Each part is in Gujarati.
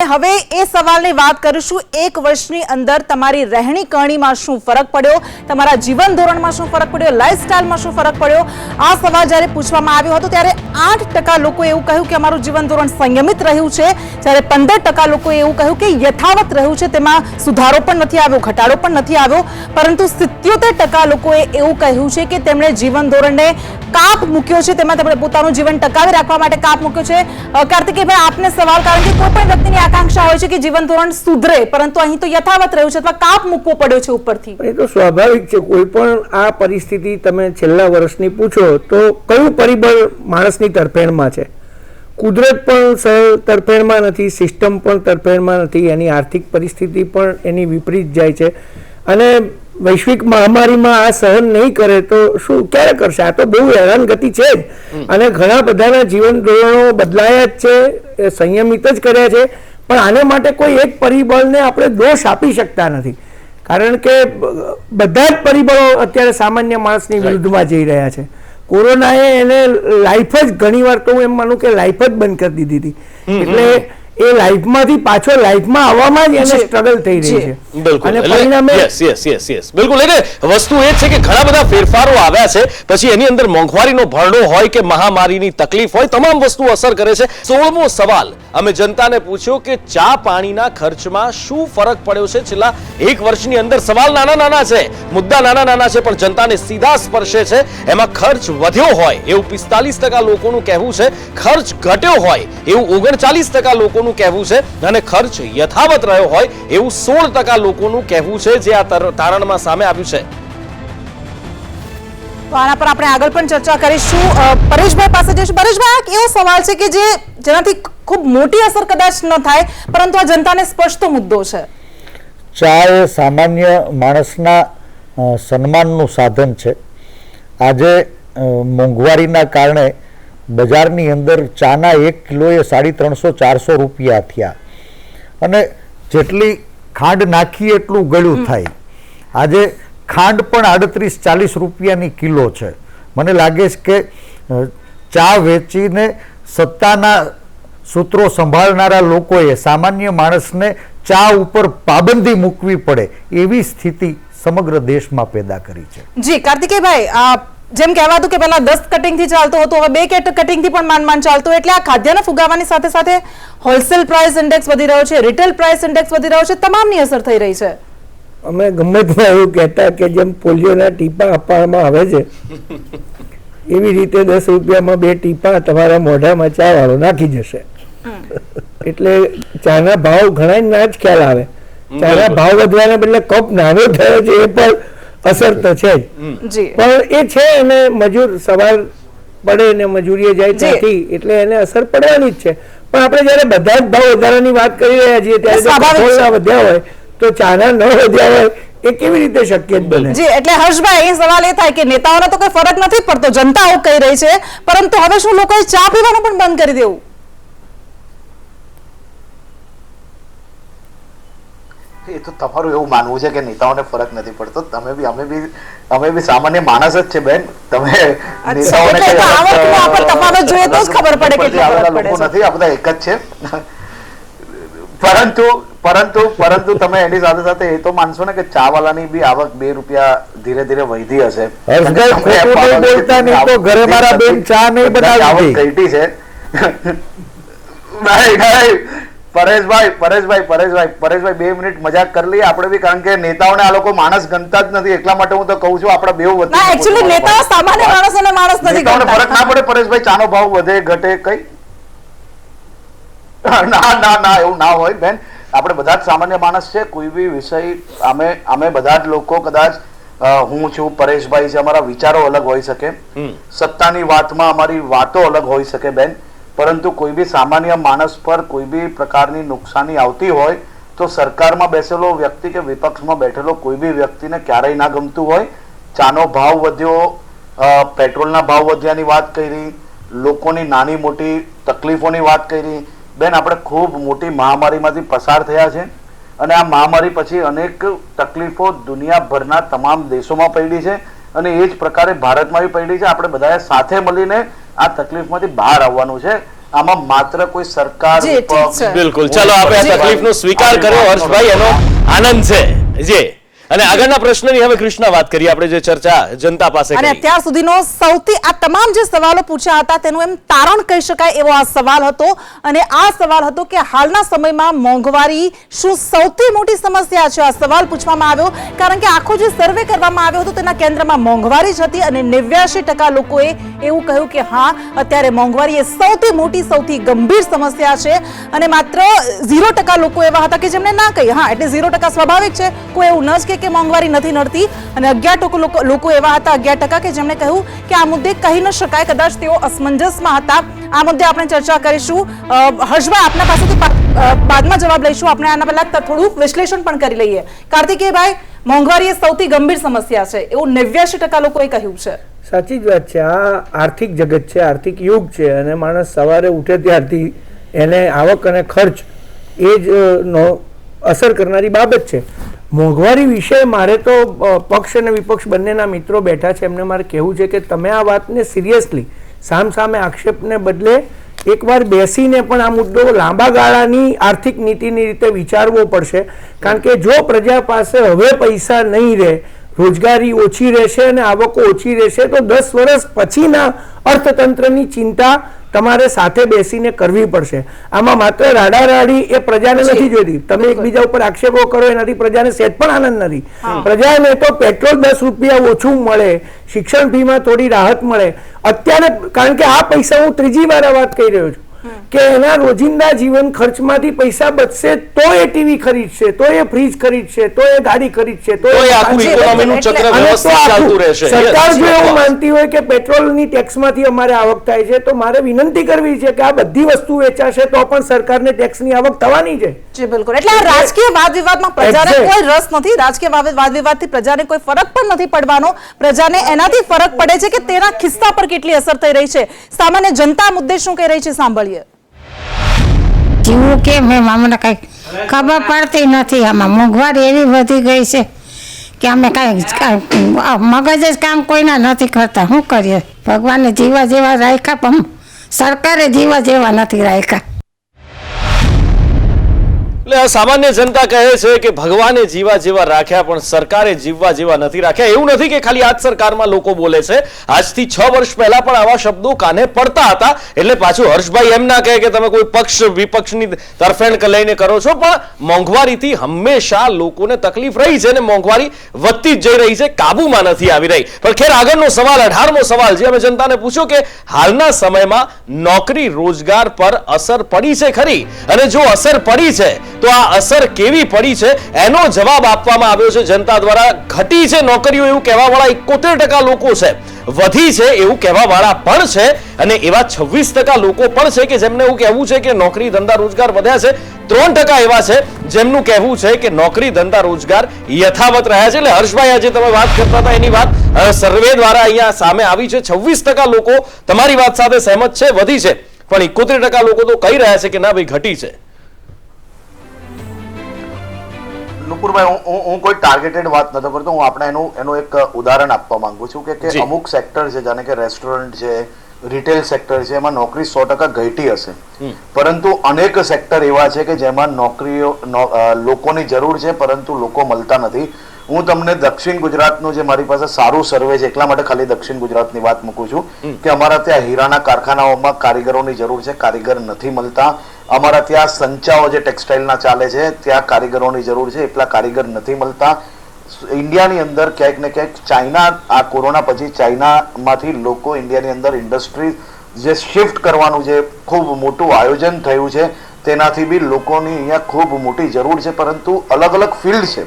હવે એ સવાલની વાત કરીશું, 1 વર્ષની અંદર તમારી રહેણી કરણીમાં શું ફરક પડ્યો, તમારા જીવન ધોરણમાં શું ફરક પડ્યો, લાઈફસ્ટાઈલમાં શું ફરક પડ્યો? આ સવાલ જ્યારે પૂછવામાં આવ્યો હતો ત્યારે 8% લોકોએ એવું કહ્યું કે અમારું જીવન ધોરણ સંયમિત રહ્યું છે, જ્યારે 15% લોકોએ એવું કહ્યું કે યથાવત રહ્યું છે, તેમાં સુધારો પણ નથી આવ્યો, ઘટાડો પણ નથી આવ્યો, પરંતુ 77% લોકોએ એવું કહ્યું છે કે તેમણે જીવન ધોરણને કાપ મૂક્યો છે, તેમાં તેમણે પોતાનું જીવન ટકાવી રાખવા માટે કાપ મૂક્યો છે. કાર્તિકેયભાઈ, આપને સવાલ, કારણ કે કોઈ પણ વ્યક્તિની આકાંક્ષા હોય છે કે જીવન ધોરણ સુધરે, પરંતુ અહીં તો યથાવત રહ્યું છે અથવા કાપ મૂકવો પડ્યો છે ઉપરથી. એ તો સ્વાભાવિક છે. કોઈ પણ આ પરિસ્થિતિ તમે છેલ્લા વર્ષની પૂછો તો કયું પરિબળ માણસની તરફેણમાં છે? કુદરત પણ તરફેણમાં નથી, સિસ્ટમ પણ તરફેણમાં નથી, એની આર્થિક પરિસ્થિતિ પણ એની વિપરીત જાય છે, અને વૈશ્વિક મહામારીમાં આ સહન નહીં કરે તો શું ક્યારે કરશે? આ તો બહુ હેરાનગતિ છે જ, અને ઘણા બધાના જીવન ધોરણો બદલાયા જ છે, સંયમિત જ કર્યા છે, પણ આને માટે કોઈ એક પરિબળને આપણે દોષ આપી શકતા નથી, કારણ કે બધા જ પરિબળો અત્યારે સામાન્ય માણસની વિરુદ્ધમાં જઈ રહ્યા છે. કોરોનાએ એને લાઈફ જ, ઘણી વાર તો હું એમ માનું કે લાઈફ જ બંધ કરી દીધી હતી, એટલે એ લાઈફમાંથી પાછો લાઈફમાં આવવામાં જ એને સ્ટ્રગલ થઈ રહી છે. અને પરિણામે બિલકુલ એટલે વસ્તુ એ છે કે ઘણા બધા ફેરફારો આવ્યા છે, પછી એની અંદર મોંઘવારીનો ભરડો હોય કે મહામારીની તકલીફ હોય, તમામ વસ્તુ અસર કરે છે. 16મો સવાલ અમે જનતાને પૂછ્યો કે ચા પાણીના ખર્ચમાં શું ફરક પડ્યો છે છેલ્લા 1 વર્ષની અંદર. સવાલ નાના નાના છે, મુદ્દા નાના નાના છે, પણ જનતાને સીધા સ્પર્શે છે. એમાં ખર્ચ વધ્યો હોય એવું 45% લોકોનું કહેવું છે, ખર્ચ ઘટ્યો હોય એવું 39% લોકોનું કહેવું છે, અને ખર્ચ યથાવત રહ્યો હોય એવું 16% લોકોનું કહેવું છે, જે આ તારણમાં સામે આવ્યું છે. તો આના પર આપણે આગળ પણ ચર્ચા કરીશું. પરેશભાઈ પાસે જઈશું. પરેશભાઈ, આ એવો સવાલ છે કે જેનાથી ખૂબ મોટી અસર કદાચ ન થાય, પરંતુ આ જનતાને સ્પર્શતો મુદ્દો છે. ચા એ સામાન્ય માણસના સન્માનનું સાધન છે. આજે મોંઘવારીના કારણે બજારની અંદર ચાના 1 કિલોએ 350-400 રૂપિયા થયા, અને જેટલી ખાંડ નાખીએ એટલું ગળ્યું થાય. આજે ખાંડ પણ 38-40 રૂપિયાની કિલો છે. મને લાગે છે કે ચા વેચીને સત્તાના સૂત્રો સંભાળનારા લોકોએ સામાન્ય માણસને ચા ઉપર પાબંદી મૂકવી પડે એવી સ્થિતિ સમગ્ર દેશમાં પેદા કરી છે. જી કાર્તિકેયભાઈ, જેમ કહેવાતું કે પહેલા 10 કટિંગ થી ચાલતો હતો, હવે 2 કટિંગ થી પણ માન ચાલતું, એટલે આ ખાદ્યના ફુગાવાની સાથે સાથે હોલસેલ પ્રાઇસ ઇન્ડેક્સ વધી રહ્યો છે, રિટેલ પ્રાઇસ ઇન્ડેક્સ વધી રહ્યો છે, તમામની અસર થઈ રહી છે. અમે ગમે તે એવું કહેતા કે જેમ પોલિયોના ટીપા આપવામાં આવે છે એવી રીતે 10 રૂપિયામાં 2 ટીપા તમારા મોઢામાં ચા વાળો નાખી જશે, એટલે ચાના ભાવ ઘણા ના જ ખ્યાલ આવે. ચાના ભાવ વધવાને બદલે કપ નાનો થયો છે એ પણ અસર તો છે જ, પણ એ છે, એને મજૂર સવાર પડે ને મજૂરીએ જાય ત્યાંથી, એટલે એને અસર પડવાની જ છે. પણ આપણે જયારે બધા જ ભાવ વધારાની વાત કરી રહ્યા છીએ ત્યારે વધ્યા હોય તો ચાના ન વધ્યા હોય એ કેવી રીતે શક્ય બને? જી, એટલે હર્ષભાઈ, એ સવાલ એ થાય કે નેતાઓને તો કોઈ ફરક નથી પડતો, જનતા આવું કહી રહી છે, પરંતુ હવે શું લોકોએ ચા પીવાનું પણ બંધ કરી દેવું? એ તો તમારું એવું માનવું છે કે નેતાઓને ફરક નથી પડતો. અમે બી સામાન્ય માણસ જ છે બેન. તમે નેતાઓને તફાવત જોઈએ તો જ ખબર પડે કે લોકો નથી, આ બધા એક જ છે. પરંતુ તમે એની સાથે સાથે એ તો માનશો ને કે ચા વાળાની બી આવક 2 રૂપિયા ધીરે ધીરે વધી હશે. પરેશભાઈ 2 મિનિટ મજાક કરી લઈએ આપણે બી, કારણ કે નેતાઓને આ લોકો માણસ ગણતા જ નથી, એટલા માટે હું તો કહું છું આપણે બેવ વધુ. એક્ચ્યુઅલી નેતાઓ સામાન્ય માણસોને માણસ નથી ગણતા. ફરક ના પડે પરેશભાઈ, ચાનો ભાવ વધે ઘટે કઈ? ના એવું ના હોય બેન. આપણે બધા જ સામાન્ય માણસ છે. કોઈ બી વિષય અમે બધા જ લોકો, કદાચ હું છું, પરેશભાઈ છે, અમારા વિચારો અલગ હોઈ શકે, સત્તાની વાતમાં અમારી વાતો અલગ હોઈ શકે બેન, પરંતુ કોઈ બી સામાન્ય માણસ પર કોઈ બી પ્રકારની નુકસાની આવતી હોય તો સરકારમાં બેસેલો વ્યક્તિ કે વિપક્ષમાં બેઠેલો કોઈ બી વ્યક્તિને ક્યારેય ના ગમતું હોય. ચાનો ભાવ વધ્યો, પેટ્રોલના ભાવ વધ્યાની વાત કરી, લોકોની નાની મોટી તકલીફોની વાત કરી બેન. આપણે ખૂબ મોટી મહામારીમાંથી પસાર થયા છે, અને આ મહામારી પછી અનેક તકલીફો દુનિયાભરના તમામ દેશોમાં પડી છે, અને એ જ પ્રકારે ભારતમાં બી પડી છે. આપણે બધાએ સાથે મળીને આ તકલીફમાંથી બહાર આવવાનું છે. આમાં માત્ર કોઈ સરકાર જી, ઠીક વિપક્ષ, છે. બિલકુલ ચાલો આપણે આ તકલીફનો સ્વીકાર કર્યો હર્ષભાઈ, એનો આનંદ છે જે. અને આગળના પ્રશ્નની હવે કૃષ્ણા વાત કરીએ આપણે, જે ચર્ચા જનતા પાસે અને કરી. અત્યાર સુધીનો સૌથી આ તમામ જે સવાલો પૂછ્યા હતા તેનું એમ તારણ કહી શકાય એવો આ સવાલ હતો. અને આ સવાલ હતો કે હાલના સમયમાં મોંઘવારી શું સૌથી મોટી સમસ્યા છે? આ સવાલ પૂછવામાં આવ્યો કારણ કે આખો જે સર્વે કરવામાં આવ્યો હતો તેના કેન્દ્રમાં મોંઘવારી જ હતી અને 89% લોકોએ એવું કહ્યું કે હા, અત્યારે મોંઘવારી એ સૌથી મોટી, સૌથી ગંભીર સમસ્યા છે. અને માત્ર 0% લોકો એવા હતા કે જેમને ના કહી. હા, એટલે 0% સ્વાભાવિક છે, કોઈ એવું ન જ કે મોંઘવારી નથી નડતી. અને 11% લોકો એવા હતા, 11% કે જેમણે કહ્યું કે આ મુદ્દે કહી ન શકાય, કદાચ તેઓ અસમંજસમાં હતા. આ મુદ્દે આપણે ચર્ચા કરીશું. હર્ષભાઈ, આપના પાસેથી બાદમાં જવાબ લઈશું. આપણે આના પહેલા થોડું વિશ્લેષણ પણ કરી લઈએ. કાર્તિકેયભાઈ, મોંઘવારી એ સૌથી ગંભીર સમસ્યા છે એવું 89% લોકોએ કહ્યું છે. સાચી જ વાત છે. આ આર્થિક જગત છે, આર્થિક યુગ છે, અને માણસ સવારે ઉઠે ત્યારથી એને આવક અને ખર્ચ એ જ નો અસર કરનારી બાબત છે. મોંઘવારી વિશે મારે તો પક્ષ અને વિપક્ષ બંનેના મિત્રો બેઠા છે, એમને મારે કહેવું છે કે તમે આ વાતને સિરિયસલી, સામે આક્ષેપને બદલે એકવાર બેસીને પણ આ મુદ્દો લાંબા ગાળાની આર્થિક નીતિની રીતે વિચારવો પડશે. કારણ કે જો પ્રજા પાસે હવે પૈસા નહીં રહે, રોજગારી ઓછી રહેશે અને આવકો ઓછી રહેશે, તો 10 વર્ષ પછીના અર્થતંત્રની ચિંતા તમારે સાથે બેસીને કરવી પડશે. આમાં માત્ર રાડારાડી એ પ્રજાને નથી જોઈતી. તમે એકબીજા ઉપર આક્ષેપો કરો એનાથી પ્રજાને સહેજ પણ આનંદ નથી. પ્રજાને તો પેટ્રોલ 10 રૂપિયા ઓછું મળે, શિક્ષણ ફીમાં થોડી રાહત મળે અત્યારે. કારણ કે આ પૈસા, હું ત્રીજી વાર આ વાત કહી રહ્યો છું કે એના રોજિંદા જીવન ખર્ચમાંથી પૈસા બચશે તો એ ટીવી ખરીદશે, તો એ ફ્રીજ ખરીદશે, તો એ ગાડી ખરીદશે, તો તો એ આખું ઇકોનોમીનું ચક્ર વ્યવસ્થિત ચાલતું રહેશે. સરકાર જો એવું માનતી હોય કે પેટ્રોલની ટેક્સમાંથી અમારે આવક થાય છે, તો મારે વિનંતી કરવી છે કે આ બધી વસ્તુ વેચાશે તો પણ સરકારને ટેક્સની આવક થવાની છે. જી બિલકુલ. એટલે આ રાજકીય વાદ વિવાદમાં પ્રજાને કોઈ રસ નથી. રાજકીય વાદ વિવાદથી પ્રજાને કોઈ ફરક પણ નથી પડવાનો. પ્રજાને એનાથી ફરક પડે છે કે તેના ખિસ્સા પર કેટલી અસર થઈ રહી છે. સામાન્ય જનતા મુદ્દે શું કહી રહી છે સાંભળીએ. જીવું કેમ એમ અમને કઈ ખબર પડતી નથી. આમાં મોંઘવારી એવી વધી ગઈ છે કે અમે કઈ મગજ જ કામ કોઈના નથી કરતા. શું કરીએ? ભગવાને જીવા જેવા રાખ્યા પણ સરકારે જીવા જેવા નથી રાખ્યા. એટલે આ સામાન્ય જનતા કહે છે કે ભગવાને જીવા જેવા રાખ્યા પણ સરકારે જીવવા જેવા નથી રાખ્યા. એવું નથી કે ખાલી આજ સરકારમાં લોકો બોલે છે. આજથી 6 વર્ષ પહેલા પણ આવા શબ્દો કાને પડતા હતા. એટલે પાછું હર્ષભાઈ એમ ના કહે કે તમે કોઈ પક્ષ વિપક્ષની તરફેણ લઈને કરો છો, પણ મોંઘવારીથી હંમેશા લોકોને તકલીફ રહી છે અને મોંઘવારી વધતી જ જઈ રહી છે, કાબુમાં નથી આવી રહી. પણ ખેર, આગળનો સવાલ, 18મો સવાલ જે અમે જનતાને પૂછ્યો કે હાલના સમયમાં નોકરી રોજગાર પર અસર પડી છે ખરી? અને જો અસર પડી છે તો આ અસર કેવી પડી છે એનો જવાબ આપવામાં આવ્યો છે જનતા દ્વારા. ઘટી છે નોકરીઓ એવું કહેવાવાળા 71% લોકો છે, વધી છે એવું કહેવાવાળા પણ છે, અને એવા 26% લોકો પણ છે કે જેમને એવું કહેવું છે કે નોકરી ધંધા રોજગાર વધ્યા છે. 3% એવા છે જેમનું કહેવું છે કે નોકરી ધંધા રોજગાર યથાવત રહ્યા છે. એટલે હર્ષભાઈ, આજે તમે વાત કરતા હતા એની વાત સર્વે દ્વારા અહીંયા સામે આવી છે. 26% લોકો તમારી વાત સાથે સહેમત છે, વધી છે, પણ 71% લોકો તો કહી રહ્યા છે કે ના ભાઈ, ઘટી છે. નુપુરભાઈ, હું કોઈ ટાર્ગેટેડ વાત નથી કરતો. હું આપણે એનું એક ઉદાહરણ આપવા માંગુ છું કે અમુક સેક્ટર છે, જાણે કે રેસ્ટોરન્ટ છે, રિટેલ સેક્ટર છે, એમાં નોકરી 100% ઘટી હશે, પરંતુ અનેક સેક્ટર એવા છે કે જેમાં નોકરીઓ લોકોની જરૂર છે પરંતુ લોકો મળતા નથી. હું તમને દક્ષિણ ગુજરાતનું જે મારી પાસે સારું સર્વે છે એટલા માટે ખાલી દક્ષિણ ગુજરાતની વાત મૂકું છું કે અમારા ત્યાં હીરાના કારખાનાઓમાં કારીગરોની જરૂર છે, કારીગર નથી મળતા. અમારા ત્યાં સંચાઓ જે ટેક્સટાઇલના ચાલે છે ત્યાં કારીગરોની જરૂર છે, એટલા કારીગર નથી મળતા. ઇન્ડિયાની અંદર ક્યાંક ને ક્યાંક ચાઇના, આ કોરોના પછી ચાઇનામાંથી લોકો ઇન્ડિયાની અંદર ઇન્ડસ્ટ્રી જે શિફ્ટ કરવાનું જે ખૂબ મોટું આયોજન થયું છે તેનાથી બી લોકોની અહીંયા ખૂબ મોટી જરૂર છે, પરંતુ અલગ અલગ ફિલ્ડ છે.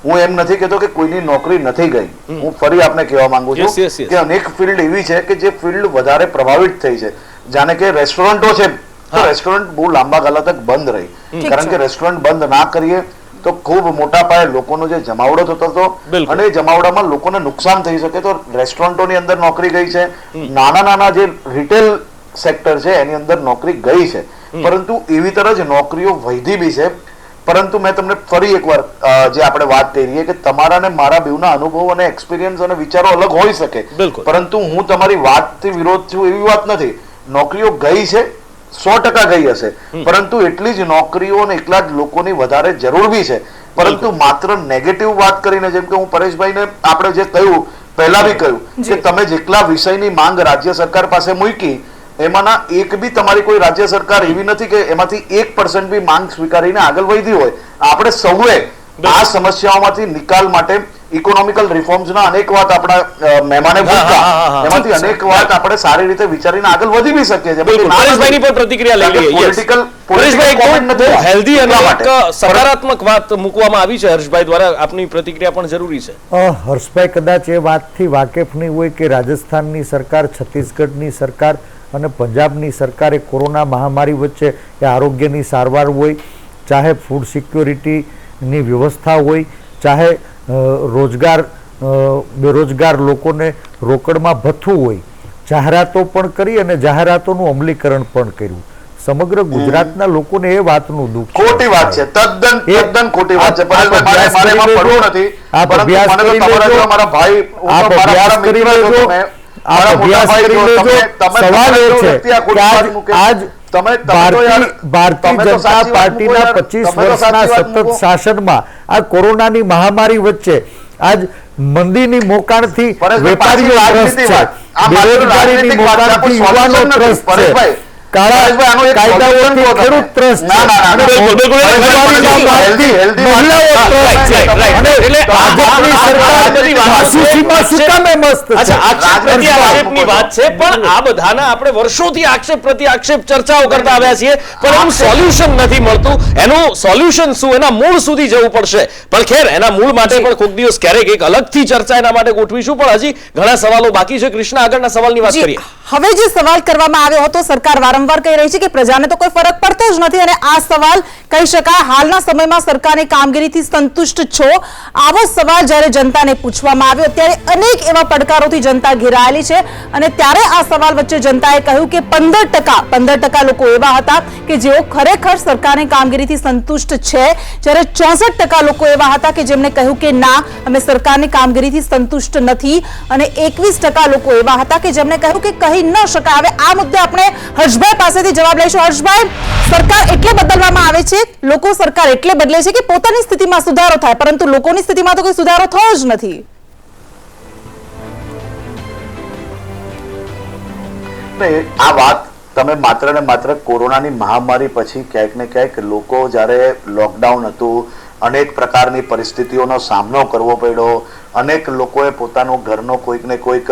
હું એમ નથી કહેતો કે કોઈની નોકરી નથી ગઈ. હું ફરી આપને કહેવા માંગુ છું કે અનેક ફિલ્ડ એવી છે કે જે ફિલ્ડ વધારે પ્રભાવિત થઈ છે. જાણે કે રેસ્ટોરન્ટો છે, તો રેસ્ટોરન્ટ બહુ લાંબા ગાળા તક બંધ રહી, કારણ કે રેસ્ટોરન્ટ બંધ ના કરીએ તો ખૂબ મોટા પાયે લોકોનો જે જમાવડો થતો હતો અને જમાવડામાં લોકોને નુકસાન થઈ શકે. તો રેસ્ટોરન્ટોની અંદર નોકરી ગઈ છે, નાના જે રિટેલ સેક્ટર છે એની અંદર નોકરી ગઈ છે, પરંતુ એવી તરહ જ નોકરીઓ વધી બી છે. પરંતુ મેં તમને ફરી એકવાર જે આપણે વાત કરી રહી કે તમારા ને મારા બેવના અનુભવ અને એક્સપિરિયન્સ અને વિચારો અલગ હોઈ શકે, પરંતુ હું તમારી વાતથી વિરોધ છું એવી વાત નથી. નોકરીઓ ગઈ છે, 100% ગઈ હશે, પરંતુ એટલી જ નોકરીઓ અને એટલા જ લોકોની વધારે જરૂર બી છે. પરંતુ માત્ર નેગેટિવ વાત કરીને, જેમ કે હું પરેશભાઈને આપણે જે કહ્યું પહેલા બી કહ્યું કે તમે જેટલા વિષયની માંગ રાજ્ય સરકાર પાસે મૂકી એમાંના એક બી તમારી કોઈ રાજ્ય સરકાર એવી નથી કે એમાંથી 1% બી માંગ સ્વીકારીને આગળ વધી હોય. આપણે સૌએ આ સમસ્યાઓમાંથી નિકાલ માટે ઇકોનોમિકલ રિફોર્મ્સના અનેક વાત આપણા મહેમાને પૂછતા, એમાંથી અનેક વાત આપણે સારી રીતે વિચારીને આગળ વધી બી શકીએ છીએ. પરેશભાઈની પણ પ્રતિક્રિયા લઈ લઈએ. પોલિટિકલ પરેશભાઈ, બહુ હેલ્ધી અને એક સકારાત્મક વાત મૂકવામાં આવી છે હર્ષભાઈ દ્વારા. આપની પ્રતિક્રિયા પણ જરૂરી છે. હર્ષભાઈ કદાચ એ વાતથી વાકેફ નહીં હોય કે રાજસ્થાનની સરકાર, છત્તીસગઢની સરકાર અને પંજાબની સરકારે કોરોના મહામારી વચ્ચે એ આરોગ્યની સારવાર હોય, ચાહે ફૂડ સિક્યોરિટીની વ્યવસ્થા હોય, ચાહે રોજગાર બેરોજગાર લોકોને રોકડમાં ભથ્થું હોય, જાહેરાતો પણ કરી અને જાહેરાતોનું અમલીકરણ પણ કર્યું. સમગ્ર ગુજરાતના લોકોને એ વાતનું દુઃખ છે. ખોટી વાત છે, તદ્દન ખોટી વાત છે. મારે એમાં પડવું નથી, પરંતુ મને તો તમારા જેવા મારા ભાઈ, હું તો મારા મિત્ર છો, તમે મારા મોટા ભાઈ છો, તમે સવાલ એ છે વ્યક્તિ આ કે ખોટી વાત આજ ભારતીય જનતા પાર્ટીના 25 વર્ષના સતત શાસનમાં આ કોરોનાની મહામારી વચ્ચે આજ મંદીની મોકાણથી વેપારીઓ ત્રસ્ત છે, બેરોજગારીની મોકાણથી યુવાનો ત્રસ્ત છે, કાળા કાયદાઓથી ખેડૂત ત્રસ્ત છે, મહિલાઓ ત્રસ્ત છે, અને ભાજપની સરકાર આશીષીમાં શું કામે મસ્ત છે? આક્ષેપ પ્રતિ આક્ષેપની વાત છે, પણ આ બધાના આપણે વર્ષોથી આક્ષેપ પ્રતિ આક્ષેપ ચર્ચાઓ કરતા આવ્યા છીએ, પણ એનું સોલ્યુશન નથી મળતું. એનું સોલ્યુશન શું, એના મૂળ સુધી જવું પડશે. પણ ખેર, એના મૂળ માટે પણ કોઈક દિવસ ક્યારેક એક અલગથી ચર્ચા એના માટે ગોઠવીશું. પણ હજી ઘણા સવાલો બાકી છે. કૃષ્ણ, આગળના સવાલની વાત કરીએ. હવે જે સવાલ કરવામાં આવ્યો હતો, સરકાર વારંવાર કહી રહી છે કે પ્રજાને તો કોઈ ફરક પડતો જ નથી, અને આ સવાલ કહી શકાય હાલના સમયમાં સરકારની કામગીરીથી સંતુષ્ટ છો. આવો સવાલ જ્યારે જનતાને પૂછવામાં આવ્યો ત્યારે અનેક એવા પડકારોથી જનતા ઘેરાયેલી છે, અને ત્યારે આ સવાલ વચ્ચે જનતાએ કહ્યું કે 15% લોકો એવા હતા કે જેઓ ખરેખર સરકારની કામગીરીથી સંતુષ્ટ છે, જ્યારે 64% લોકો એવા હતા કે જેમણે કહ્યું કે ના, અમે સરકારની કામગીરીથી સંતુષ્ટ નથી, અને 21% લોકો એવા હતા કે જેમણે કહ્યું કે કહી ન શકાય. હવે આ મુદ્દે આપણે હર્ષભાઈ પાસેથી જવાબ લઈશું. હર્ષભાઈ, સરકાર એટલે બદલવામાં આવે છે, લોકો સરકાર એટલે બદલે છે કે પોતાની સ્થિતિમાં સુધારો થાય, પરંતુ લોકોની સ્થિતિમાં તો કોઈ સુધારો થયો જ નથી. આ વાત તમે માત્ર ને માત્ર કોરોનાની મહામારી પછી ક્યાંક ને ક્યાંક લોકો જ્યારે લોકડાઉન હતું, અનેક પ્રકારની પરિસ્થિતિઓનો સામનો કરવો પડ્યો, અનેક લોકોએ પોતાનો ઘરનો કોઈક ને કોઈક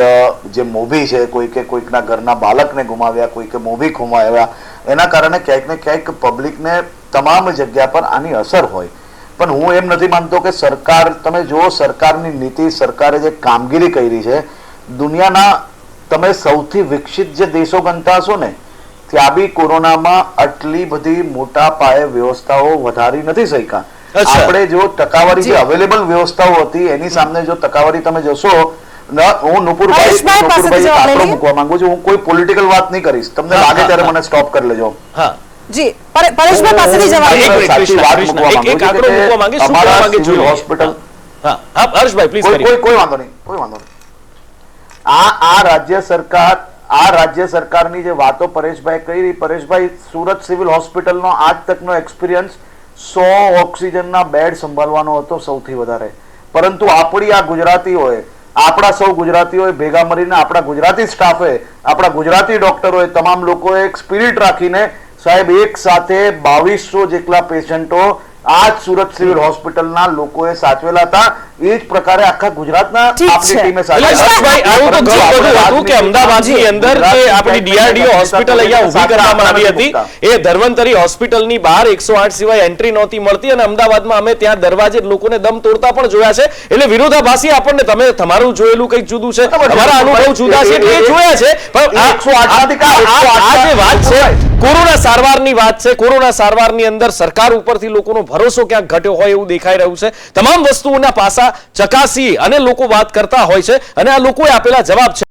જે મોભી છે, કોઈકે કોઈકના ઘરના બાળકને ગુમાવ્યા, કોઈકે મોભી ગુમાવ્યા, એના કારણે ક્યાંક ને ક્યાંક પબ્લિકને તમામ જગ્યા પર આની અસર હોય. પણ હું એમ નથી માનતો કે સરકાર, તમે જુઓ સરકારની નીતિ, સરકારે જે કામગીરી કરી છે, દુનિયાના તમે સૌથી વિકસિત જે દેશો ગણતા હશો ને, ત્યાં બી કોરોનામાં આટલી બધી મોટા પાયે વ્યવસ્થાઓ વધારી નથી શક્યા. આપણે જો ટકાવારી જે અવેલેબલ વ્યવસ્થાઓ હતી એની સામે જો ટકાવારી તમે જોશો, હું નુપુરભાઈ આંકડો મૂકવા માંગુ છું. હું કોઈ પોલિટિકલ વાત નહીં કરીશ, તમને લાગે ત્યારે મને સ્ટોપ કરી લેજો. જી, પરેશભાઈ પાસેથી જવાબ સાચી વાત મૂકવા માંગુ છું કે અમારા સિવિલ હોસ્પિટલ, હર્ષભાઈ પ્લીઝ, કોઈ વાંધો નહીં, કોઈ વાંધો નહીં. આ રાજ્ય સરકારની જે વાતો પરેશભાઈ કરી, પરેશભાઈ, સુરત સિવિલ હોસ્પિટલનો આજ તકનો એક્સપિરિયન્સ 100 ઓક્સિજનના બેડ સંભાળવાનો હતો સૌથી વધારે. પરંતુ આપણી આ ગુજરાતીઓએ, આપણા સૌ ગુજરાતીઓએ ભેગા મળીને, આપણા ગુજરાતી સ્ટાફે, આપણા ગુજરાતી ડોક્ટરોએ, તમામ લોકોએ એક સ્પિરિટ રાખીને સાહેબ એક સાથે 2200 જેટલા પેશન્ટો આ સુરત સિવિલ હોસ્પિટલના લોકોએ સાચવેલા હતા. એ જ પ્રકારે આખા ગુજરાતના આપણી ટીમે અમદાવાદની અંદર જે આપણી ડીઆરડીઓ હોસ્પિટલ અહીંયા ઊભી કરવામાં આવી હતી, એ ધર્વંતરી હોસ્પિટલની બહાર 108 સિવાય એન્ટ્રી નહોતી મળતી, અને અમદાવાદમાં અમે ત્યાં દરવાજે લોકોને દમ તોડતા પણ જોયા છે. એટલે વિરોધાભાસી આપણને, તમે તમારું જોયેલું કંઈક જુદું છે, તમારા અનુભવ જુદા છે, એ જોયા છે. પણ આ જે વાત છે કોરોના સારવારની વાત છે, કોરોના સારવારની અંદર સરકાર ઉપરથી લોકોનો ભરોસો ક્યાંક ઘટ્યો હોય એવું દેખાઈ રહ્યું છે. તમામ વસ્તુઓના પાસા ચકાસી અને લોકો વાત કરતા હોય છે, અને આ લોકોએ આપેલા જવાબ છે.